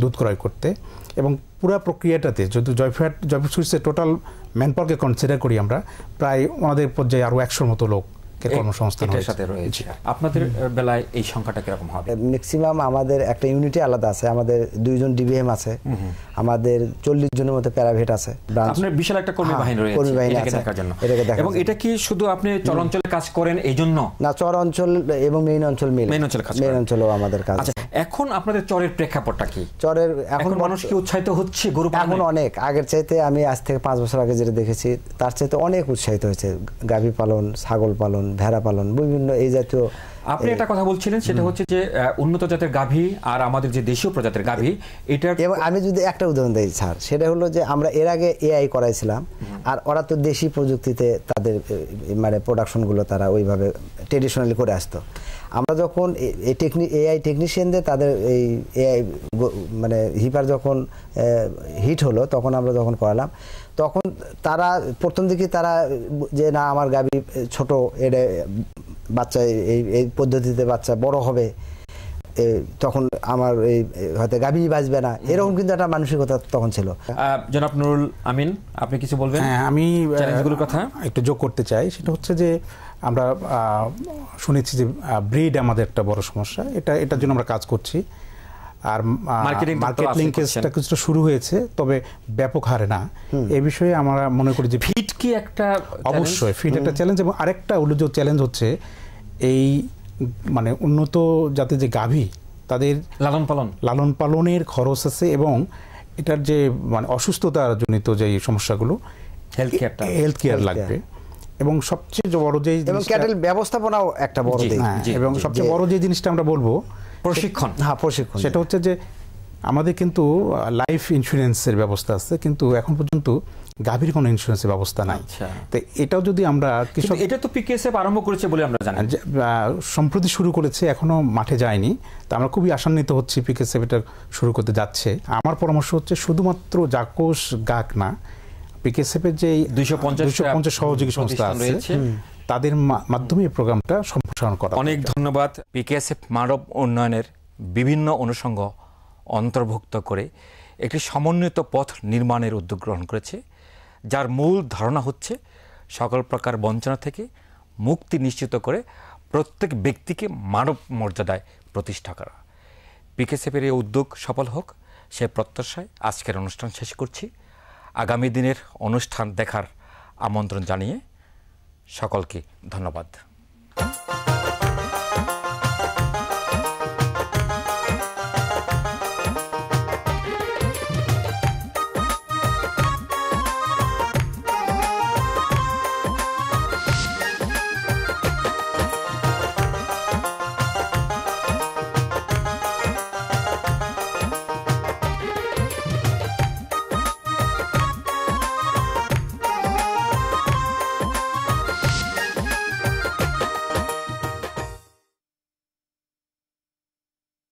দুধ ক্রয় করতে, এবং পুরো প্রক্রিয়াটাতে যদি জয়ফ্যাট সুইটসের টোটাল ম্যানপাওয়ারকে কনসিডার করি আমরা, প্রায় ওনাদের পর্যায়ে আরও 100-র মতো লোক কর্মসংস্থান রয়েছে। আপনাদের বেলায় এই সংখ্যাটা কিরকম হবে? ম্যাক্সিমাম আমাদের একটা ইউনিটি আলাদা আছে, আমাদের 2 জন ডিবিএম আছে, আমাদের 40 জনের মতো প্রাইভেট আছে। আপনার বিশাল একটা কর্মী বাহিনী রয়েছে এটাকে দেখার জন্য, এবং এটা কি শুধু আপনি চর অঞ্চলে কাজ করেন এই জন্য? না, চর অঞ্চল এবং মেইন অঞ্চল মিলে, মেইন অঞ্চলও আমাদের কাজ। আচ্ছা, এখন আপনাদের চরের প্রেক্ষাপটটা কি? চরের এখন মানুষ কি উৎসাহিত হচ্ছে গরু পালনে? এখন অনেক আগের চাইতে, আমি আজ থেকে 5 বছর আগে যেটা দেখেছি তার চাইতে অনেক উৎসাহিত হয়েছে। গাভী পালন, ছাগল পালন, ভেড়া পালন, বিভিন্ন এই জাতীয়। আপনি একটা কথা বলছিলেন, সেটা হচ্ছে যে উন্নত জাতের গাভী আর আমাদের যে দেশীয় প্রজাতির গাভী, এটা। এবং আমি যদি একটা উদাহরণ দিই স্যার, সেটা হলো যে আমরা এর আগে এআই করাইছিলাম, আর ওরা তো দেশি প্রযুক্তিতে তাদের মানে প্রোডাকশনগুলো তারা ওইভাবে ট্রেডিশনালি করে আসতো। আমরা যখন এই এআই টেকনিশিয়ানদের তাদের এই এআই মানে হিপার যখন হিট হলো, তখন আমরা যখন করালাম, তখন তারা প্রথম দিকে তারা যে না আমার গাভী ছোট, এটা বাচ্চা এই পদ্ধতিতে বাচ্চা বড় হবে, তখন আমার এই হয়তো গাভী বাঁচবে না, এরকম কিন্তু একটা মানসিকতা তখন ছিল। জনাব নুরুল আমিন, আপনি কিছু বলবেন? হ্যাঁ, আমি চ্যালেঞ্জগুলোর কথা একটু যোগ করতে চাই। সেটা হচ্ছে যে আমরা শুনেছি যে ব্রিড আমাদের একটা বড় সমস্যা, এটার জন্য আমরা কাজ করছি। আর মার্কেট লিঙ্কেজটা কিছুটা শুরু হয়েছে, তবে ব্যাপক হারে না। এই বিষয়ে আমরা মনে করি যে ফিট কি একটা, অবশ্যই ফিট একটা চ্যালেঞ্জ। এবং আরেকটা উল্লেখযোগ্য চ্যালেঞ্জ হচ্ছে এই মানে উন্নত জাতের যে গাভী, তাদের লালন পালনের খরচ আছে, এবং এটার যে মানে অসুস্থতা জনিত যে সমস্যাগুলো, হেলথ কেয়ার লাগবে। এবং সবচেয়ে বড় যে ক্যাটেল ব্যবস্থাপনাও একটা বড় দিক, এবং সবচেয়ে বড় যে জিনিসটা আমরা বলবো প্রশিক্ষণ। হ্যাঁ, প্রশিক্ষণ। সেটা হচ্ছে যে আমাদের কিন্তু লাইফ ইন্স্যুরেন্সের ব্যবস্থা আছে, কিন্তু এখন পর্যন্ত গাভীর কোনো ইন্স্যুরেন্সের ব্যবস্থা নাই। তো এটাও যদি আমরা কৃষক, এটা তো পিকেএসএফ আরম্ভ করেছে বলে আমরা জানি, সম্প্রতি শুরু করেছে, এখনো মাঠে যায়নি। তো আমরা খুবই আশান্বিত হচ্ছি পিকেএসএফ এটা শুরু করতে যাচ্ছে। আমার পরামর্শ হচ্ছে শুধুমাত্র জাকোস গাক না, পিকেএসএফ এর যে 250 সহযোগী সংস্থা আছে, তাদের মাধ্যমে এই প্রোগ্রামটা সম্প্রসারণ করা। অনেক ধন্যবাদ। পিকেএসএফ মানব উন্নয়নের বিভিন্ন অনুষঙ্গ অন্তর্ভুক্ত করে একটি সমন্বিত পথ নির্মাণের উদ্যোগ গ্রহণ করেছে, যার মূল ধারণা হচ্ছে সকল প্রকার বঞ্চনা থেকে মুক্তি নিশ্চিত করে প্রত্যেক ব্যক্তিকে মানব মর্যাদায় প্রতিষ্ঠা করা। পিকেএসএফের এই উদ্যোগ সফল হোক সে প্রত্যাশায় আজকের অনুষ্ঠান শেষ করছি। আগামী দিনের অনুষ্ঠান দেখার আমন্ত্রণ জানিয়ে সকলকে ধন্যবাদ।